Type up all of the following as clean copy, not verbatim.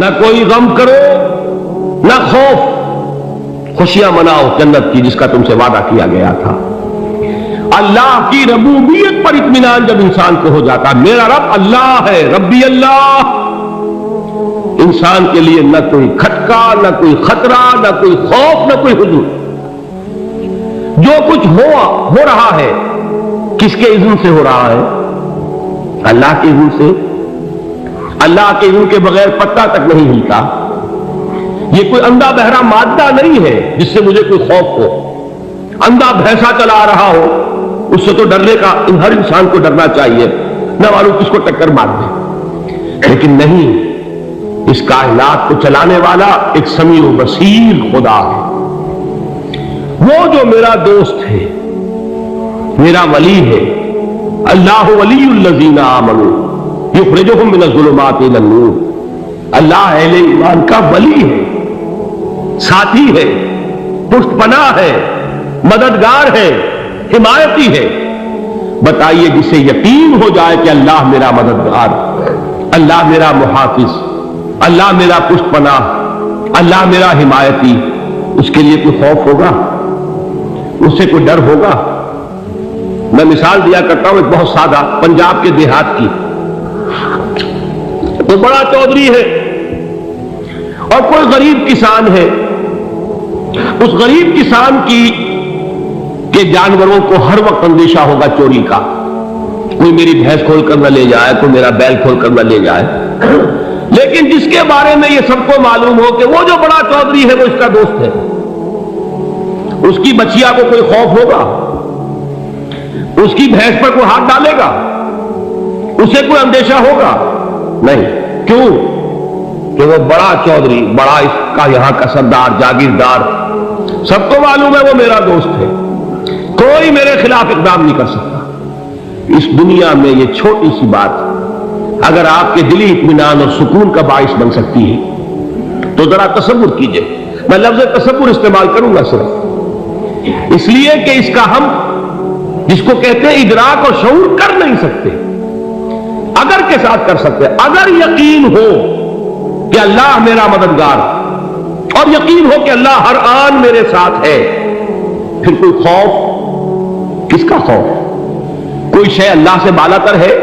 نہ کوئی غم کرو نہ خوف، خوشیاں مناؤ جنت کی جس کا تم سے وعدہ کیا گیا تھا۔ اللہ کی ربوبیت پر اطمینان جب انسان کو ہو جاتا، میرا رب اللہ ہے، ربی اللہ، انسان کے لیے نہ کوئی کھٹکا، نہ کوئی خطرہ، نہ کوئی خوف، نہ کوئی حزن۔ جو کچھ ہو رہا ہے کس کے اذن سے ہو رہا ہے؟ اللہ کے اذن سے۔ اللہ کے اذن کے بغیر پتا تک نہیں ہلتا۔ یہ کوئی اندھا بہرا مادہ نہیں ہے جس سے مجھے کوئی خوف ہو۔ اندھا بھینسا چلا رہا ہو اس سے تو ڈرنے کا ہر انسان کو ڈرنا چاہیے، نہ معلوم کس کو ٹکر مار دے، لیکن نہیں، اس کائنات کو چلانے والا ایک سمیع و بصیر خدا ہے۔ وہ جو میرا دوست ہے، میرا ولی ہے، اللہ ولی الذین آمنوا یخرجہم من الظلمات الی النور، اللہ اہل ایمان کا ولی ہے، ساتھی ہے، پشت پناہ ہے، مددگار ہے، حمایتی ہے۔ بتائیے جسے یقین ہو جائے کہ اللہ میرا مددگار، اللہ میرا محافظ، اللہ میرا پشت پناہ، اللہ میرا حمایتی، اس کے لیے کوئی خوف ہوگا؟ اس سے کوئی ڈر ہوگا؟ میں مثال دیا کرتا ہوں ایک بہت سادہ، پنجاب کے دیہات کی۔ کوئی بڑا چودھری ہے اور کوئی غریب کسان ہے۔ اس غریب کسان کے جانوروں کو ہر وقت اندیشہ ہوگا چوری کا، کوئی میری بھینس کھول کر نہ لے جائے، کوئی میرا بیل کھول کر نہ لے جائے۔ لیکن جس کے بارے میں یہ سب کو معلوم ہو کہ وہ جو بڑا چودھری ہے وہ اس کا دوست ہے، اس کی بچیا کو کوئی خوف ہوگا؟ اس کی بھینس پر کوئی ہاتھ ڈالے گا؟ اسے کوئی اندیشہ ہوگا؟ نہیں۔ کیوں؟ کہ وہ بڑا چودھری، بڑا اس کا یہاں کا سردار، جاگیردار، سب کو معلوم ہے وہ میرا دوست ہے، کوئی میرے خلاف اقدام نہیں کر سکتا۔ اس دنیا میں یہ چھوٹی سی بات اگر آپ کے دلی اطمینان اور سکون کا باعث بن سکتی ہے تو ذرا تصور کیجئے۔ میں لفظ تصور استعمال کروں گا صرف اس لیے کہ اس کا ہم جس کو کہتے ہیں ادراک اور شعور کر نہیں سکتے، اگر کے ساتھ کر سکتے۔ اگر یقین ہو کہ اللہ میرا مددگار اور یقین ہو کہ اللہ ہر آن میرے ساتھ ہے، پھر کوئی خوف؟ کس کا خوف؟ کوئی شے اللہ سے بالا تر ہے؟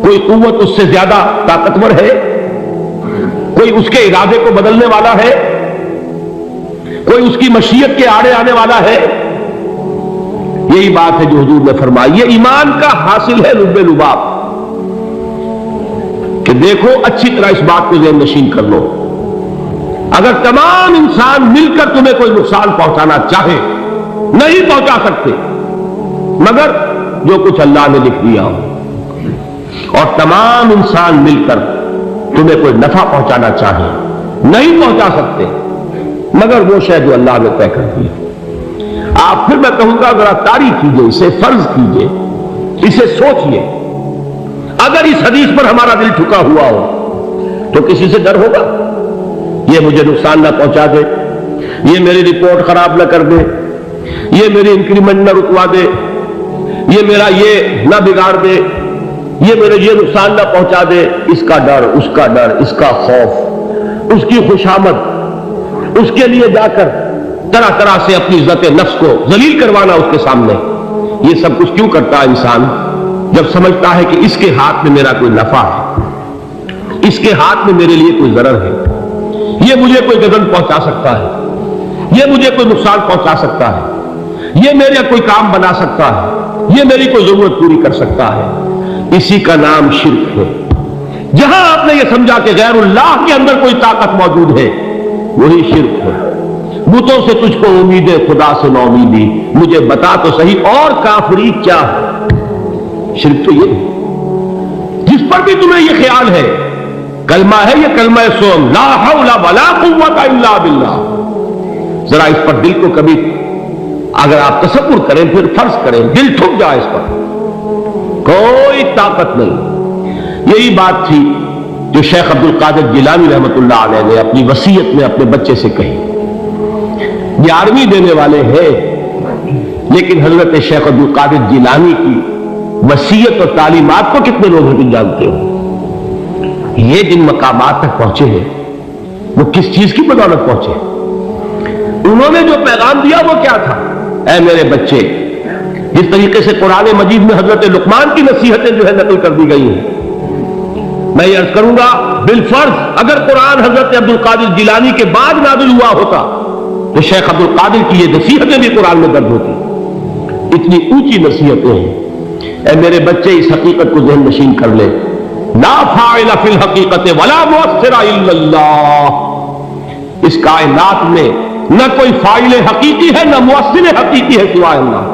کوئی قوت اس سے زیادہ طاقتور ہے؟ کوئی اس کے ارادے کو بدلنے والا ہے؟ کوئی اس کی مشیت کے آڑے آنے والا ہے؟ یہی بات ہے جو حضور نے فرمائی، یہ ایمان کا حاصل ہے لب لباب، کہ دیکھو اچھی طرح اس بات کو ذہن نشین کر لو، اگر تمام انسان مل کر تمہیں کوئی نقصان پہنچانا چاہے نہیں پہنچا سکتے، مگر جو کچھ اللہ نے لکھ دیا ہو، اور تمام انسان مل کر تمہیں کوئی نفع پہنچانا چاہے نہیں پہنچا سکتے، مگر وہ شے جو اللہ نے طے کر دیا۔ آپ پھر میں کہوں گا ذرا تعریف کیجئے، اسے فرض کیجئے، اسے سوچئے۔ اگر اس حدیث پر ہمارا دل ٹھکا ہوا ہو تو کسی سے ڈر ہوگا؟ یہ مجھے نقصان نہ پہنچا دے، یہ میری رپورٹ خراب نہ کر دے، یہ میری انکریمنٹ نہ رکوا دے، یہ میرا یہ نہ بگاڑ دے، یہ میرے یہ نقصان نہ پہنچا دے۔ اس کا ڈر، اس کا ڈر، اس کا خوف، اس کی خوشامد، اس کے لیے جا کر طرح طرح سے اپنی عزت نفس کو ذلیل کروانا اس کے سامنے، یہ سب کچھ کیوں کرتا ہے انسان؟ جب سمجھتا ہے کہ اس کے ہاتھ میں میرا کوئی نفع ہے، اس کے ہاتھ میں میرے لیے کوئی ضرر ہے، یہ مجھے کوئی گزن پہنچا سکتا ہے، یہ مجھے کوئی نقصان پہنچا سکتا ہے، یہ میرے کوئی کام بنا سکتا ہے، یہ میری کوئی ضرورت پوری کر سکتا ہے، اسی کا نام شرک ہے۔ جہاں آپ نے یہ سمجھا کہ غیر اللہ کے اندر کوئی طاقت موجود ہے، وہی شرک ہے۔ بتوں سے تجھ کو امید ہے، خدا سے نو امیدی، مجھے بتا تو صحیح اور کافری کیا ہے؟ شرک تو یہ ہے جس پر بھی تمہیں یہ خیال ہے، کلمہ ہے یہ کلمہ سوم، لا حول ولا قوت الا باللہ، ذرا اس پر دل کو کبھی اگر آپ تصور کریں، پھر فرض کریں، دل ٹھک جائے اس پر، کوئی طاقت نہیں۔ یہی بات تھی جو شیخ عبد القادر جیلانی رحمۃ اللہ علیہ نے اپنی وصیت میں اپنے بچے سے کہی۔ 11ویں دینے والے ہیں، لیکن حضرت شیخ عبد القادر جیلانی کی وصیت اور تعلیمات کو کتنے لوگ جانتے ہو؟ یہ جن مقامات تک پہنچے ہیں وہ کس چیز کی بدولت پہنچے؟ انہوں نے جو پیغام دیا وہ کیا تھا؟ اے میرے بچے، جس طریقے سے قرآن مجید میں حضرت لقمان کی نصیحتیں جو ہے نقل کر دی گئی ہیں، میں یہ عرض کروں گا بالفرض اگر قرآن حضرت عبد القادر جیلانی کے بعد نازل ہوا ہوتا تو شیخ عبد القادر کی یہ نصیحتیں بھی قرآن میں درج ہوتی۔ اتنی اونچی نصیحتیں ہیں۔ اے میرے بچے، اس حقیقت کو ذہن نشین کر لے، لا فاعل فی الحقیقت ولا مؤثر الا اللہ۔ اس کائنات میں نہ کوئی فاعل حقیقی ہے نہ مؤثر حقیقی ہے سوائے اللہ۔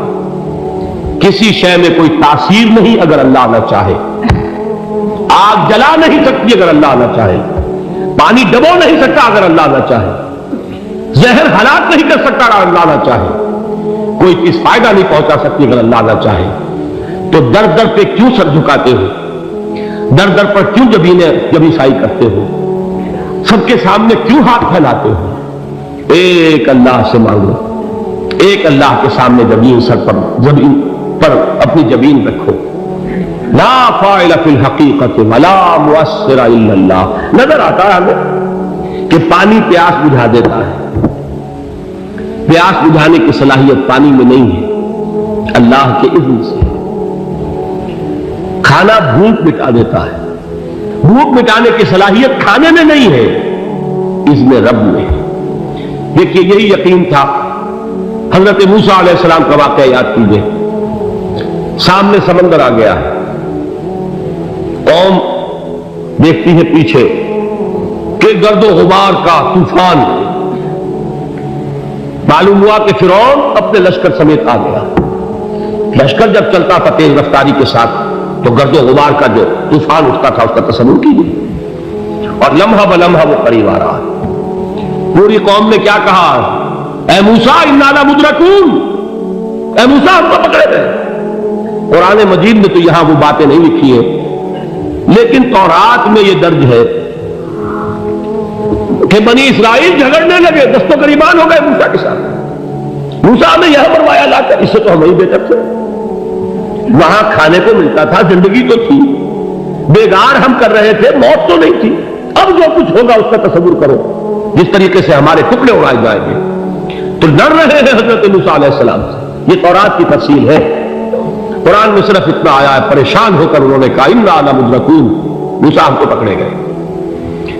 کسی شے میں کوئی تاثیر نہیں اگر اللہ نہ چاہے۔ آگ جلا نہیں سکتی اگر اللہ نہ چاہے، پانی ڈبو نہیں سکتا اگر اللہ نہ چاہے، زہر ہلاک نہیں کر سکتا اگر اللہ نہ چاہے، کوئی چیز فائدہ نہیں پہنچا سکتی اگر اللہ نہ چاہے۔ تو در در پہ کیوں سر جھکاتے ہو؟ در در پر کیوں جبیں سائی کرتے ہو؟ سب کے سامنے کیوں ہاتھ پھیلاتے ہو؟ ایک اللہ سے مانگو، ایک اللہ کے سامنے زمین پر اپنی جبین رکھو۔ لا فاعل فی الحقیقت ولا مؤثر الا اللہ۔ نظر آتا ہے ہمیں کہ پانی پیاس بجھا دیتا ہے، پیاس بجھانے کی صلاحیت پانی میں نہیں ہے، اللہ کے اذن سے۔ کھانا بھوک مٹا دیتا ہے، بھوک مٹانے کی صلاحیت کھانے میں نہیں ہے، اذن رب میں ہے۔ دیکھیے یہی یقین تھا حضرت موسیٰ علیہ السلام کا واقعہ یاد کیجیے۔ سامنے سمندر آ گیا ہے، قوم دیکھتی ہے پیچھے کہ گرد و غبار کا طوفان، معلوم ہوا کہ فرعون اپنے لشکر سمیت آ گیا۔ لشکر جب چلتا تھا تیز رفتاری کے ساتھ تو گرد و غبار کا جو طوفان اٹھتا تھا اس کا تصور کیجیے، اور لمحہ بلمحہ وہ قریب آ رہا ہے۔ پوری قوم نے کیا کہا؟ اے موسیٰ انا لمدرکون، اے موسیٰ ہم کو پکڑے گئے۔ قرآن مجید میں تو یہاں وہ باتیں نہیں لکھی ہیں، لیکن تورات میں یہ درج ہے کہ بنی اسرائیل جھگڑنے لگے، دست و گریبان ہو گئے موسیٰ کے ساتھ۔ موسیٰ نے یہاں فرمایا لا کر، اس سے تو ہم ہی بہتر تھے، وہاں کھانے کو ملتا تھا، زندگی تو تھی، بیگار ہم کر رہے تھے، موت تو نہیں تھی۔ اب جو کچھ ہوگا اس کا تصور کرو، جس طریقے سے ہمارے ٹکڑے اڑائے جائیں گے۔ تو ڈر رہے ہیں حضرت موسیٰ علیہ السلام سے۔ یہ تورات کی تفصیل ہے، قرآن میں صرف اتنا آیا ہے، پریشان ہو کر انہوں نے کہا انا لمدرکون، موسیٰ ہم کو پکڑے گئے۔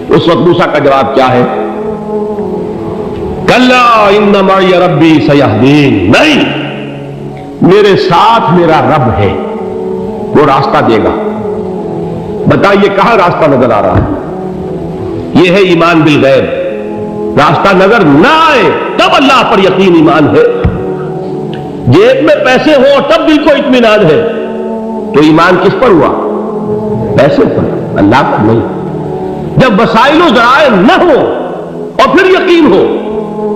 اس وقت موسیٰ کا جواب کیا ہے؟ کلا ان معی ربی سیہدین، نہیں، میرے ساتھ میرا رب ہے، وہ راستہ دے گا۔ بتائیے کہاں راستہ نظر آ رہا ہے؟ یہ ہے ایمان بالغیب۔ راستہ نظر نہ آئے تب اللہ پر یقین ایمان ہے، جیب میں پیسے ہو تب دل کو اطمینان ہے، تو ایمان کس پر ہوا؟ پیسے پر، اللہ پر نہیں۔ جب وسائل و ذرائع نہ ہو اور پھر یقین ہو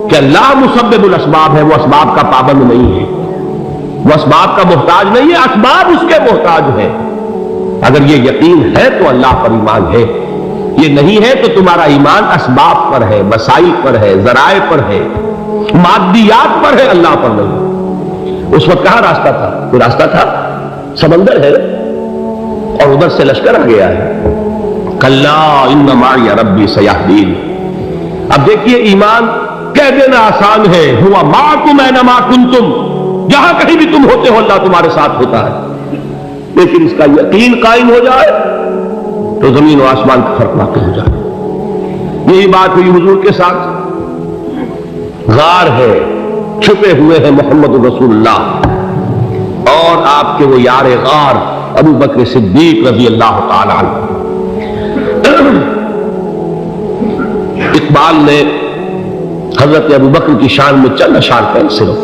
کہ اللہ مسبب الاسباب ہے، وہ اسباب کا پابند نہیں ہے، وہ اسباب کا محتاج نہیں ہے، اسباب اس کے محتاج ہے۔ اگر یہ یقین ہے تو اللہ پر ایمان ہے، یہ نہیں ہے تو تمہارا ایمان اسباب پر ہے، وسائل پر ہے، ذرائع پر ہے، مادیات پر ہے، اللہ پر نہیں۔ اس وقت کہاں راستہ تھا؟ کوئی راستہ تھا؟ سمندر ہے اور ادھر سے لشکر آ گیا ہے۔ کلا ان معی ربی سیہدین۔ اب دیکھیے ایمان کہہ دینا آسان ہے، ہوا معکم اینما کنتم، جہاں کہیں بھی تم ہوتے ہو اللہ تمہارے ساتھ ہوتا ہے، لیکن اس کا یقین قائم ہو جائے تو زمین و آسمان کا فرق واقع ہو جائے۔ یہی بات ہوئی حضور کے ساتھ۔ غار ہے، چھپے ہوئے ہیں محمد رسول اللہ اور آپ کے وہ یار غار ابو بکر صدیق رضی اللہ تعالی عنہ۔ اقبال نے حضرت ابو بکر کی شان میں چند اشعار کہیں صرف،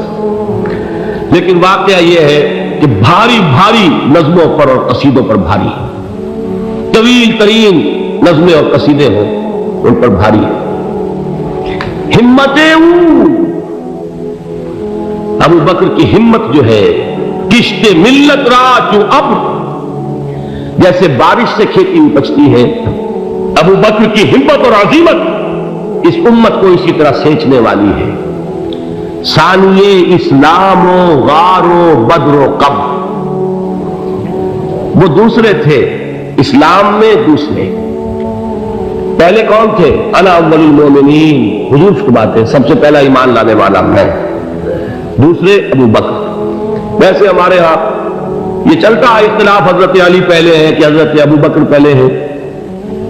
لیکن واقعہ یہ ہے کہ بھاری بھاری نظموں پر اور قصیدوں پر بھاری ہے، طویل ترین نظمیں اور قصیدے ہوں ان پر بھاری ہے۔ ہمتیں ابو بکر کی ہمت جو ہے، کشت ملت را چوں ابر، جیسے بارش سے کھیتی اپجتی ہے، ابو بکر کی ہمت اور عظیمت اس امت کو اسی طرح سینچنے والی ہے۔ ثانیے اسلام و غار و بدر و قبر، وہ دوسرے تھے اسلام میں، دوسرے پہلے کون تھے؟ انا اول المومنین، حضور فرماتے ہیں سب سے پہلا ایمان لانے والا میں، دوسرے ابو بکر۔ ویسے ہمارے ہاں یہ چلتا ہے اختلاف، حضرت علی پہلے ہے کہ حضرت ابو بکر پہلے ہے،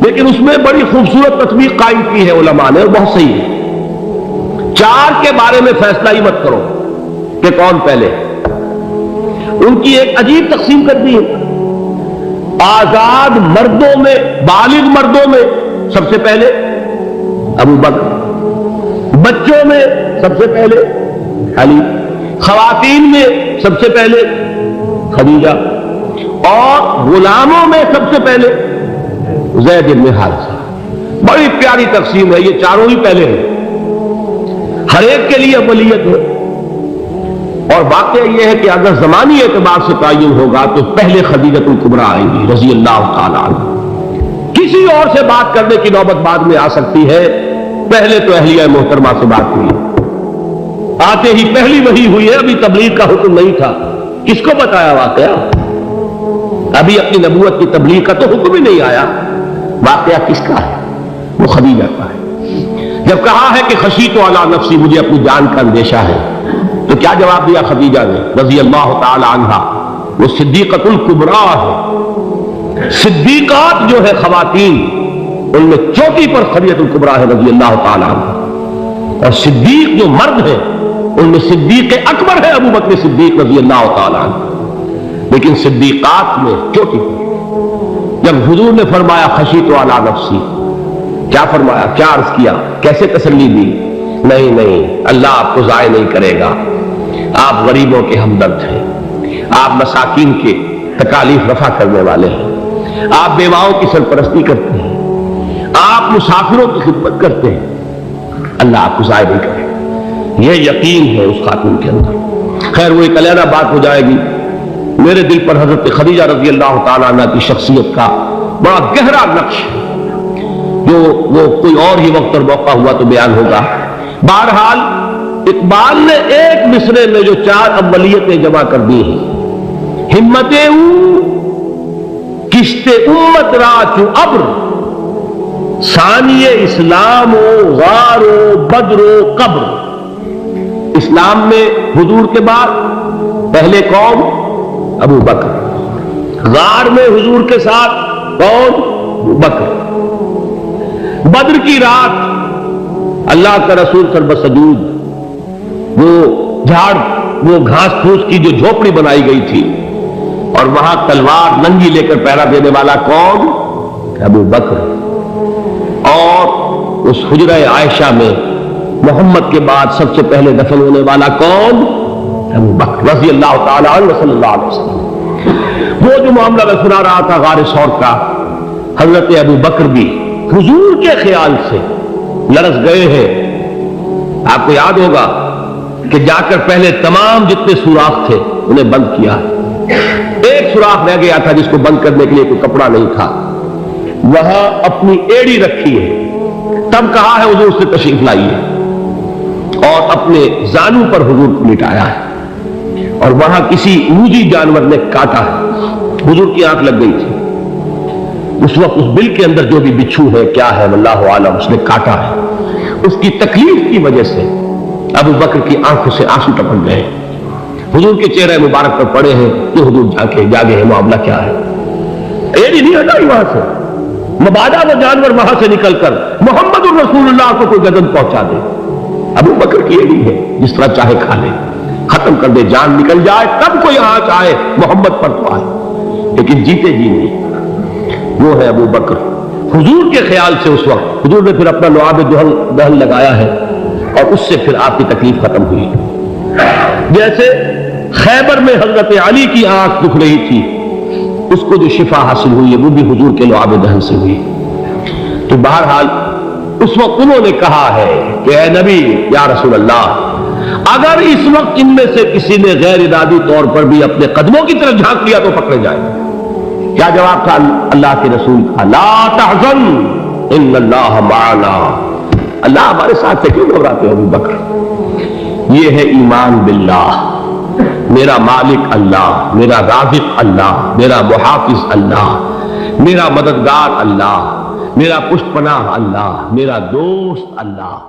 لیکن اس میں بڑی خوبصورت تطبیق قائم کی ہے علماء نے، اور بہت صحیح ہے۔ چار کے بارے میں فیصلہ ہی مت کرو کہ کون پہلے، ان کی ایک عجیب تقسیم کر دی ہے۔ آزاد مردوں میں، بالغ مردوں میں سب سے پہلے ابو بکر، بچوں میں سب سے پہلے علی، خواتین میں سب سے پہلے خدیجہ، اور غلاموں میں سب سے پہلے زید بن حارثہ۔ بڑی پیاری تقسیم ہے، یہ چاروں ہی پہلے ہیں، ہر ایک کے لیے اولیت ہے۔ اور واقعہ یہ ہے کہ اگر زمانی اعتبار سے تعین ہوگا تو پہلے خدیجۃ الکبریٰ آئیں گی رضی اللہ تعالیٰ عنہ، کسی اور سے بات کرنے کی نوبت بعد میں آ سکتی ہے، پہلے تو اہلیہ محترمہ سے بات ہوئی، آتے ہی پہلی وحی ہوئی ہے، ابھی تبلیغ کا حکم نہیں تھا، کس کو بتایا واقعہ؟ ابھی اپنی نبوت کی تبلیغ کا تو حکم ہی نہیں آیا، واقعہ کس کا ہے؟ وہ خدیجہ کا ہے۔ جب کہا ہے کہ خشیت علی نفسی، مجھے اپنی جان کا اندیشہ ہے، تو کیا جواب دیا خدیجہ نے رضی اللہ تعالی عنہا؟ وہ صدیقۃ الکبریٰ ہے، صدیقات جو ہے خواتین ان میں چوٹی پر خدیجۃ الکبریٰ ہے رضی اللہ تعالی عنہ، اور صدیق جو مرد ہیں ان میں صدیق اکبر ہے ابو بکر صدیق رضی اللہ تعالی عنہ، لیکن صدیقات میں چوٹی پر۔ جب حضور نے فرمایا خشیت علی نفسی، کیا فرمایا، کیا عرض کیا، کیسے تسلی دی؟ نہیں، اللہ آپ کو ضائع نہیں کرے گا، آپ غریبوں کے ہمدرد ہیں، آپ مساکین کے تکالیف رفع کرنے والے ہیں، آپ بیواؤں کی سرپرستی کرتے ہیں، آپ مسافروں کی خدمت کرتے ہیں، اللہ آپ کو ضائع نہیں کرے گا۔ یہ یقین ہے اس خاتون کے اندر۔ خیر وہ ایک علیحدہ بات ہو جائے گی۔ میرے دل پر حضرت خدیجہ رضی اللہ تعالیٰ عنہ کی شخصیت کا بڑا گہرا نقش ہے، جو وہ کوئی اور ہی وقت اور موقع ہوا تو بیان ہوگا۔ بہرحال اقبال نے ایک مصرے میں جو چار اولیتیں جمع کر دی ہیں، ہمت کشت امت را چو ابر، ثانی اسلام و غار و بدر و قبر۔ اسلام میں حضور کے بعد پہلے کون؟ ابو بکر۔ غار میں حضور کے ساتھ کون؟ ابو بکر۔ بدر کی رات اللہ کا رسول سر بسجود، وہ جھاڑ، وہ گھاس پھوس کی جو جھوپڑی بنائی گئی تھی، اور وہاں تلوار ننگی لے کر پہرا دینے والا کون؟ ابو بکر۔ اور اس حجرہ عائشہ میں محمد کے بعد سب سے پہلے دفن ہونے والا کون؟ ابو بکر رضی اللہ تعالیٰ عنہ صلی اللہ علیہ وسلم۔ وہ جو معاملہ میں سنا رہا تھا غار ثور کا، حضرت ابو بکر بھی حضور کے خیال سے لرز گئے ہیں۔ آپ کو یاد ہوگا کہ جا کر پہلے تمام جتنے سوراخ تھے انہیں بند کیا، ایک سوراخ رہ گیا تھا جس کو بند کرنے کے لیے کوئی کپڑا نہیں تھا، وہاں اپنی ایڑی رکھی ہے، تب کہا ہے حضور سے تشریف لائیے، اور اپنے زانو پر حضور کو لٹایا ہے، اور وہاں کسی موذی جانور نے کاٹا ہے، حضور کی آنکھ لگ گئی تھی، اس وقت اس بل کے اندر جو بھی بچھو ہے کیا ہے واللہ عالم، اس نے کاٹا ہے، اس کی تکلیف کی وجہ سے ابو بکر کی آنکھوں سے آنسو ٹپک گئے، حضور کے چہرے مبارک پر پڑے ہیں، کہ حضور جاگے ہیں، معاملہ کیا ہے؟ ایڑی نہیں ہٹائی وہاں سے، مبادا وہ جانور وہاں سے نکل کر محمد الرسول اللہ کو کوئی گدن پہنچا دے، ابو بکر کی ایڑی ہے، جس طرح چاہے کھا لے، ختم کر دے، جان نکل جائے تب کوئی آنچ آئے، محمد پر تو آئے، لیکن جیتے جی نہیں۔ وہ ہے ابو بکر۔ حضور کے خیال سے اس وقت حضور نے پھر اپنا لعاب دہن لگایا ہے، اور اس سے پھر آپ کی تکلیف ختم ہوئی۔ جیسے خیبر میں حضرت علی کی آنکھ دکھ رہی تھی، اس کو جو شفا حاصل ہوئی ہے وہ بھی حضور کے لعاب دہن سے ہوئی۔ تو بہرحال اس وقت انہوں نے کہا ہے کہ اے نبی یا رسول اللہ، اگر اس وقت ان میں سے کسی نے غیر ارادی طور پر بھی اپنے قدموں کی طرف جھانک لیا تو پکڑے جائے۔ کیا جواب تھا اللہ کے رسول کا؟ لا تحزن ان اللہ معنا، اللہ ہمارے ساتھ سے کیوں گھبراتے ہو ابو بکر؟ یہ ہے ایمان باللہ، میرا مالک اللہ، میرا رازق اللہ، میرا محافظ اللہ، میرا مددگار اللہ، میرا پشت پناہ اللہ، میرا دوست اللہ۔